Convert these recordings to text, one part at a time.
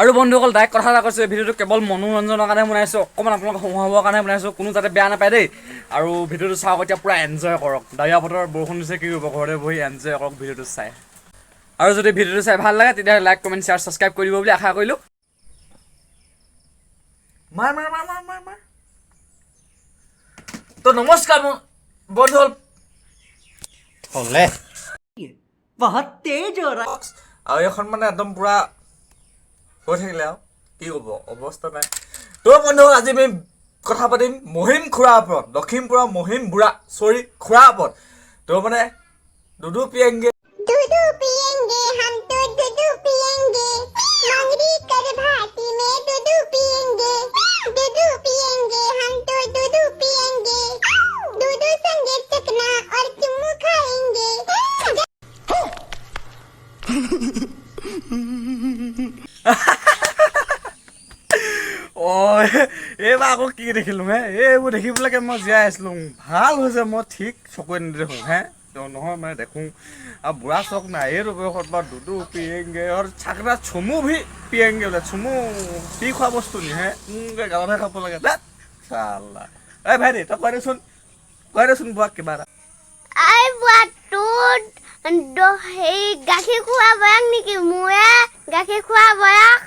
আৰু বন্ধুসকল ডাইৰেক্ট কথা এটা কৈছোঁ, ভিডিঅ'টো কেৱল মনোৰঞ্জনৰ কাৰণে বনাইছোঁ, অকণমান আপোনালোকক হহুৱাবৰ কাৰণে বনাইছোঁ, কোনো যাতে বেয়া নাপায় দেই। আৰু ভিডিঅ'টো চাওক, এতিয়া পূৰা এনজয় কৰক। ডাৱৰীয়া বতৰ, বৰষুণ দিছে, কি কৰিব, ঘৰতে বহি এনজয় কৰক ভিডিঅ'টো চাই। আৰু যদি ভিডিঅ'টো চাই ভাল লাগে তেতিয়াহ'লে লাইক, কমেণ্ট, শ্বেয়াৰ, ছাবস্ক্ৰাইব কৰি দিব বুলি আশা কৰিলোঁ। মাৰ মাৰ মাৰ মাৰ মাৰ মাৰ। তো নমস্কাৰ বন্ধুসকল। হ'লে বহুত তেজ আৰু এইখন মানে একদম পূৰা হৈ থাকিলে আৰু কি ক'ব, অৱস্থা নাই। তো বন্ধু আজি আমি কথা পাতিম মহিম খুৰাৰ ওপৰত, লখিমপুৰৰ মহিম বুঢ়া খুৰাৰ ওপৰত। তো মানে দুদু পিয়েংগে हम तो दूधू पिएंगे मंगरी कर भाती में दूधू पिएंगे हम तो दूधू पिएंगे दूधू संगे चकना और चुम्मू खाएंगे এইবাৰ আকৌ কি দেখিলোঁ হে, এইবোৰ দেখি পেলাকে মই জীয়াই আছিলোঁ। ভাল হৈছে, মই ঠিক চকুৱে নেদেখোঁ হে, নহয় মানে দেখোঁ। আৰু বুঢ়া চক নাই এইটো বয়সত বাৰু দুদু পিয়েংগে আৰু চাকৰা চুমু ভি পিয়েংগে বোলে। চুমু পি খোৱা বস্তু নি হে, গাঁৱতহে খাব লাগে দে চালা। এই ভাইটি তই কৈ দেচোন বুঢ়াক কিবা এটা। আই বুঢ়াটোত সেই গাখীৰ খোৱা বয়াক নেকি? মোৰে গাখীৰ খোৱা বয়াক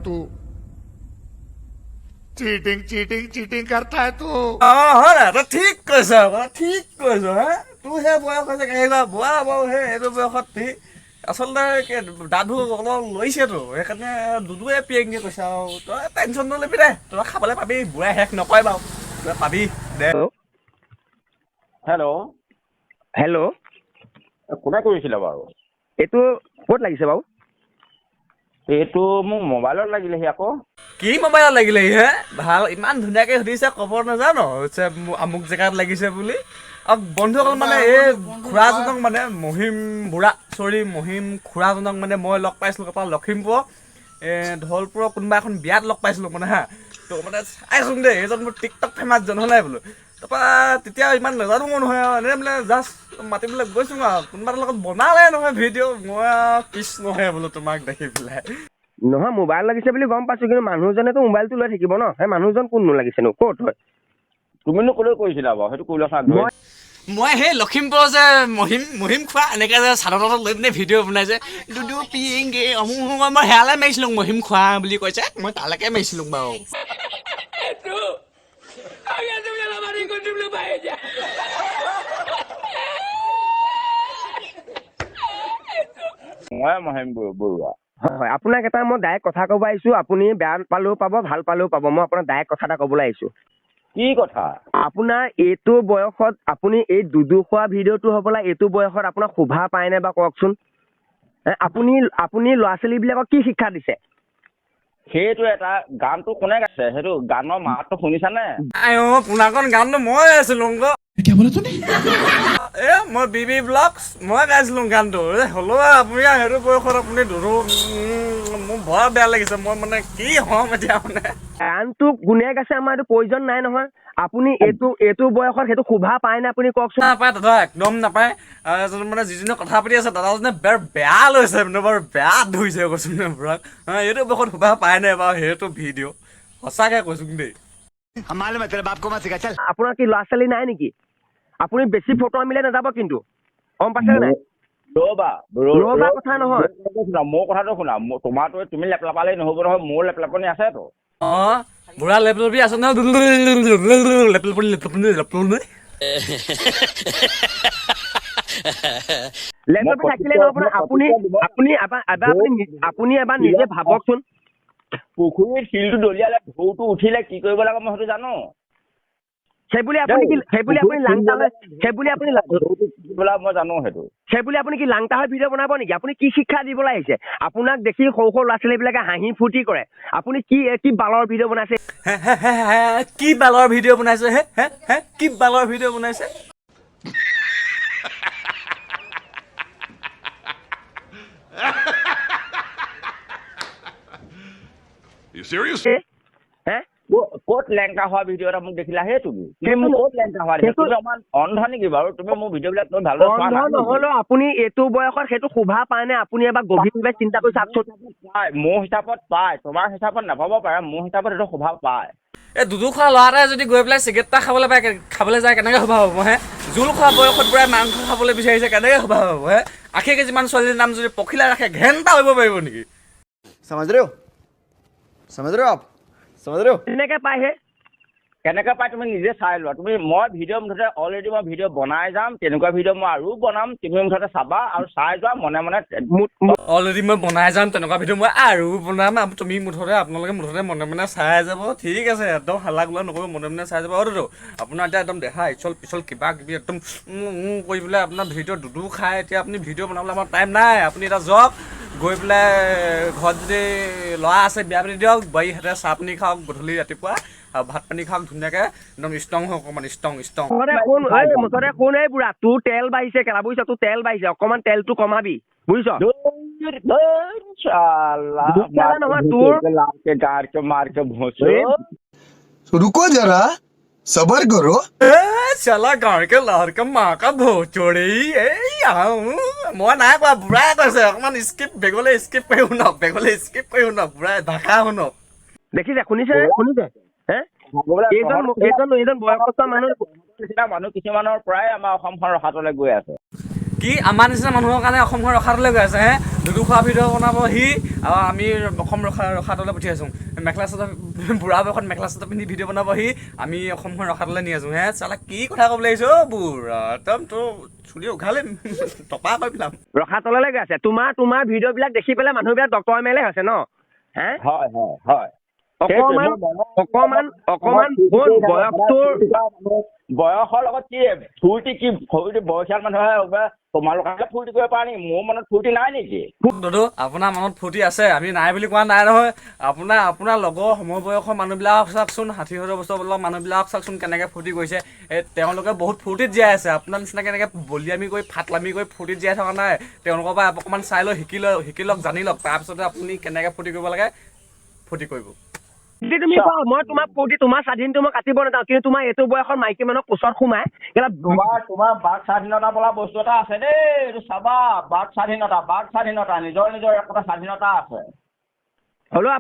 तू चीटिंग करता है तू। হয় না, তই ঠিক কৈছ হে। তোৰ সেই বয়স হৈছে সেইবা বুঢ়া বাৰু সেই এইটো বয়সত সি আচলতে দাদু অলপ লৈছেতো, সেইকাৰণে দুদুৱে পিয়েংগে কৈছে আৰু। তই টেনশ্যন নলবি দে, তই খাবলৈ পাবি, বুঢ়াই শেষ নকয় বাৰু, তই পাবি দে। হেল্ল' হেল্ল', কোনে কৰিছিলে বাৰু? এইটো ক'ত লাগিছে বাৰু? এইটো মোক মোবাইলত লাগিলেহি আকৌ। কি মোবাইলত লাগিলে হে? ভাল ইমান ধুনীয়াকে সুধিছে, খবৰ নাজানো হৈছে আমুক জেগাত লাগিছে বুলি। আৰু বন্ধুসকল মানে এই খুৰাজনক মানে মহিম খুৰাজনক মানে মই লগ পাইছিলোঁ তাৰপৰা লখিমপুৰ ধলপুৰৰ কোনোবা এখন বিয়াত লগ পাইছিলোঁ মানে হা। তো মানে চাইচোন দেই, এইজন মোৰ টিকটক ফেমাছজন হ'লে বোলো। তাৰপৰা তেতিয়া ইমান নাজানো মই নহয় আৰু এনেই মানে জাষ্ট মাতি পেলাই গৈছোঁ আৰু কোনোবা এটা লগত বনালে নহয় ভিডিঅ'। মই কৃষ্ণহে বোলো তোমাক দেখি পেলাই। নহয় মোবাইল লাগিছে বুলি গম পাইছোঁ, কিন্তু মানুহজনেতো মোবাইলটো লৈ থাকিব ন। সেই মানুহজন কোননো লাগিছেনো, ক'ত হয়? তুমিনো ক'লৈ কৰিছিলা বাৰু সেইটো কৈ লোৱা। মই সেই লখিমপুৰৰ যে মহিম খোৱা এনেকৈ যে চাদৰ তাদৰ লৈ পিনে ভিডিঅ' বনাই যে দুদু পিয়েংগে অমুক মই সেয়ালৈ মাৰিছিলোঁ মহিম খোৱা বুলি কৈছে, মই তালৈকে মাৰিছিলোঁ বাৰু। মই মহিম বৰুৱা। হয়, আপোনাক এটা মই ডাইৰেক্ট কথা ক'ব আহিছোঁ। আপুনি বেয়া পালেও পাব, ভাল পালেও পাব। মই আপোনাক ডাইৰেক্ট কথা এটা ক'বলৈ আহিছোঁ। কি কথা? আপোনাৰ এইটো বয়সত আপুনি এই দুদু খোৱা ভিডিঅ'টো হ'বলা এইটো বয়সত আপোনাক শোভা পায়নে বা কওকচোন? আপুনি ল'ৰা ছোৱালীবিলাকক কি শিক্ষা দিছে? সেইটো এটা গানটো কোনে গাইছে? সেইটো গানৰ মাতটো শুনিছানে? পুনাকন গানটো মই গাইছিলোঁ মই বিবি ব্লগছ মই গাইছিলোঁ গানটো। হ'লেও আপুনি সেইটো বয়সত আপুনি দুদু মোৰ বৰ বেয়া লাগিছে। মই মানে কি হ'ম এতিয়া মানে। গানটো কোনে গাইছে আমাৰ এইটো প্ৰয়োজন নাই নহয়। আপুনি এইটো বয়সত সেইটো শোভা পায়নে আপুনি কওকচোন? নাপায় দাদা, একদম নাপায়। মানে যিজনে কথা পাতি আছে দাদাজনে বৰ বেয়া লৈছে মানে, বৰ বেয়া ধৰিছে কৈছোঁ মানে বুঢ়াক। এইটো বয়সত শোভা পায় নাই বাৰু সেইটো ভিডিঅ', সঁচাকৈ কৈছোঁ দেই। আপোনাৰ কি ল'ৰা ছোৱালী নাই নেকি? আপুনি বেছি ফটো মিলাই নাযাব কিন্তু, গম পাইছে নাই? ৰ'বা কথা নহয়, মোৰ কথাটো শুনা। তোমাৰতো তুমি লেপলাপালেই নহ'ব নহয়, মোৰ লেপলাপনি আছেতো। বুঢ়া লেপলপি আছে নহয়, লেপটপ থাকিলে নহ'ব নহয়। আপুনি এবাৰ নিজে ভাবকচোন। পুখুৰীত শিলটো দলিয়ালে ঢৌটো উঠিলে কি কৰিব লাগে মই সেইটো জানো। সেইবুলি আপুনি কি লাংটা হৈ ভিডিঅ' বনাব নেকি? আপুনি কি শিক্ষা দিবলৈ আহিছে? আপোনাক দেখি সৰু সৰু ল'ৰা ছোৱালীবিলাকে হাঁহি ফূৰ্তি কৰে, আপুনি কি বালৰ ভিডিঅ' বনাইছে? কি বালৰ ভিডিঅ' বনাইছে কি বালৰ ভিডিঅ' বনাইছে? You serious? হে ক'ত লেংকা হোৱা ভিডিঅ' এটা মোক দেখিলা সেই তুমি ক'ত লেংকা হোৱা দেখিলা তুমি অকমান অন্ধ নেকি বাৰু তুমি মোৰ ভিডিঅ'বিলাক তুমি ভালদৰে চোৱা অন্ধ নাই নহ'লেও আপুনি এইটো বয়সত সেইটো শোভা পায় নে আপুনি এবাৰ গভীৰভাৱে চিন্তা কৰি চাওকচোন পায় মোৰ হিচাপত পায় তোমাৰ হিচাপত নাপাব পাৰে মোৰ হিচাপত এইটো শোভা পায় এই দুদু খোৱা ল'ৰা এটাই যদি গৈ পেলাই চিগাৰেট এটা খাবলৈ যায় কেনেকৈ শোভা হ'ব হে জোল খোৱা বয়সত পূৰাই মাংস খাবলৈ বিচাৰিছে কেনেকৈ শোভা হ'ব হে আশী কেজিমান ছোৱালীৰ নাম যদি পখিলা ৰাখে ঘেণ্টা কৰিব পাৰিব নেকি समझ रहे हो आप समझ रहे हो তেনেকৈ পায়হে কেনেকৈ পায় তুমি নিজে চাই লোৱা তুমি মই ভিডিঅ' মুঠতে অলৰেডি মই ভিডিঅ' বনাই যাম তেনেকুৱা ভিডিঅ' মই আৰু বনাম তুমি মুঠতে চাবা আৰু চাই যোৱা মনে মনে অলৰেডি মই বনাই যাম তেনেকুৱা ভিডিঅ' মই আৰু বনাম তুমি আপোনালোকে মুঠতে মনে মনে চাই যাব ঠিক আছে একদম হাল্লা গোলা নকৰিব মনে মনে চাই যাব আৰু আপোনাৰ এতিয়া একদম দেহা ইচল পিছল কিবা কিবি একদম কৰি পেলাই আপোনাৰ ভিডিঅ' দুদু খায় এতিয়া আপুনি ভিডিঅ' বনাবলৈ আমাৰ টাইম নাই আপুনি এটা যাওক গৈ পেলাই ঘৰত যদি ল'ৰা আছে বিয়া পাতি দিয়ক বোৱাৰীহঁতে চাহ পানী খাওক গধূলি ৰাতিপুৱা আৰু ভাত পানী খাওক ধুনীয়াকৈ একদম ষ্ট্ৰং হওক অকণমান ষ্ট্ৰং মুঠতে শুন এই বুঢ়া তোৰ তেল বাঢ়িছে কেলা বুজিছ তোৰ তেল বাঢ়িছে অকণমান তেলটো কমাবি বুজিছ रुको जरा सबर करो চালা গাঁৱকে লহৰকে মাকা ভোচৰি মই নাই কোৱা বুঢ়াই কৈছে অকণমান স্কিপ বেগলৈ স্কিপ কৰি শুনক বুঢ়াই ভাষা শুনক দেখিছে শুনিছে হে এইজন বয়সস্থ মানুহ মানুহ কিছুমানৰ পৰাই আমাৰ অসমখন ৰখাতলৈ গৈ আছে কি আমাৰ নিচিনা মানুহৰ কাৰণে অসমখন ৰখাতলৈ গৈ আছে হে দুদু খোৱা ভিডিঅ' বনাব সি আৰু আমি অসম ৰখাতলৈ পঠিয়াইছোঁ মেখেলা চাদৰ বুঢ়া বয়সত মেখেলা চাদৰ পিন্ধি ভিডিঅ' বনাব সি আমি অসমখন ৰখাতলৈ নি আছোঁ হে চালা কি কথা ক'বলৈ আহিছ বুঢ়া একদম তোৰ চুলি উঘালে টপা কৰি পেলাম ৰখাতললৈ গৈ আছে তোমাৰ ভিডিঅ'বিলাক দেখি পেলাই মানুহবিলাক ডক্তৰ এম এল এ হৈছে ন হে হয় অকমান বয়সৰ লগত কি ফূৰ্তি বয়সীয়াল মানুহে তোমালোকে ফূৰ্তি কৰিব পাৰা নেকি মোৰ মনত ফূৰ্তি নাই নেকি দাদু আপোনাৰ মনত ফূৰ্তি আছে আমি নাই বুলি কোৱা নাই নহয় আপোনাৰ লগৰ সমবয়সৰ মানুহবিলাক চাওকচোন 60-70 বছৰ মানুহবিলাক চাওকচোন কেনেকৈ ফূৰ্তি কৰিছে তেওঁলোকে বহুত ফূৰ্তিত জীয়াই আছে আপোনাৰ নিচিনাকৈ এনেকৈ বলিয়ামি কৰি ফাটলামি কৰি ফূৰ্তিত জীয়াই থকা নাই তেওঁলোকৰ পৰা অকণমান চাই লৈ শিকি লওক জানি লওক তাৰপিছতে আপুনি কেনেকৈ ফূৰ্তি কৰিব লাগে ফূৰ্তি কৰিব তুমি কোৱা মই তোমাৰ ফূৰ্তি তোমাৰ স্বাধীনটো মই কাটিব নাযাওঁ কিন্তু তোমাৰ এইটো বয়সত মাইকী মানুহক কোচত সোমাই তোমাৰ বাক স্বাধীনতা বোলা বস্তু এটা আছে দেই এইটো চাবা বাক স্বাধীনতা নিজৰ একটা স্বাধীনতা আছে হ'লেও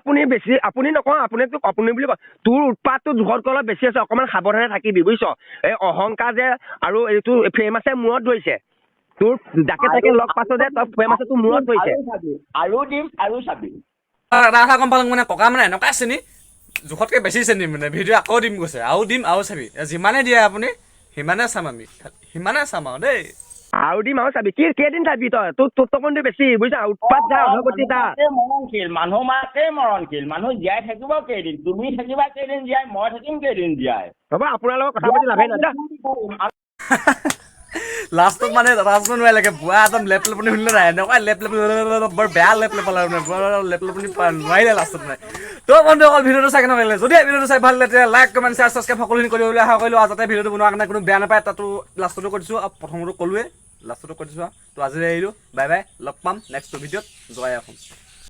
আপুনি নকওঁ আপুনি বুলি কয় তোৰ উৎপাতটো জোখতকৈ অলপ বেছি আছে অকণমান সাৱধানে থাকিবি বুজিছ এই অহংকাৰ যে আৰু এইটো ফেমাছে মূৰত ধৰিছে তোৰ যাকে তাকে লগ পাইছ যে তই ফেমাছে তোৰ মূৰত ধৰিছে আৰু দিম আৰু চাবি এটা কথা গম পালোঁ মানে ককা মানে এনেকুৱা চেনি জোখতকৈ বেছি চেনি মানে ভিডিঅ' আকৌ দিম কৈছে আৰু দিম আৰু চাবি যিমানে দিয়ে আপুনি সিমানে চাম আমি আৰু দেই আৰু দিম আৰু চাবি কেইদিন চাবি তই তোৰ তকনটো বেছি বুজিছা উৎপাত যা অধগতি তাৰ মৰণশীল মানুহ মাতেই মৰণশীল মানুহ জীয়াই থাকিব কেইদিন তুমি থাকিবা কেইদিন জীয়াই মই থাকিম কেইদিন জীয়াই হ'ব আপোনাৰ লগত কথা পাতি লাভেই নাই লাষ্টত মানে ৰাজব নোৱাৰিলেগে বুঢ়া একদম লেপলেপনি শুনিলে নাই এনেকুৱা লেপলেপনি বৰ বেয়া লেপলেপালে লেপলেপনি নোৱাৰিলে লাষ্টত নাই তো বন্ধু অকল ভিডিঅ'টো চাই কেনে লাগিলে যদি ভিডিঅ'টো চাই ভাল লাগে তেতিয়া লাইক কমেণ্ট শ্বেয়াৰ ছাবস্ক্ৰাইব সকলোখিনি কৰিবলৈ আশা কৰিলোঁ আৰু যাতে ভিডিঅ'টো বনোৱাৰ কাৰণে কোনো বেয়া নাপায় তাতো লাষ্টতো কৈ দিছোঁ আৰু প্ৰথমতো ক'লোৱে লাষ্টতো কৈ দিছোঁ তো আজিলৈ আহিলোঁ বাই বাই লগ পাম নেক্সট ভিডিঅ'ত জয় অসম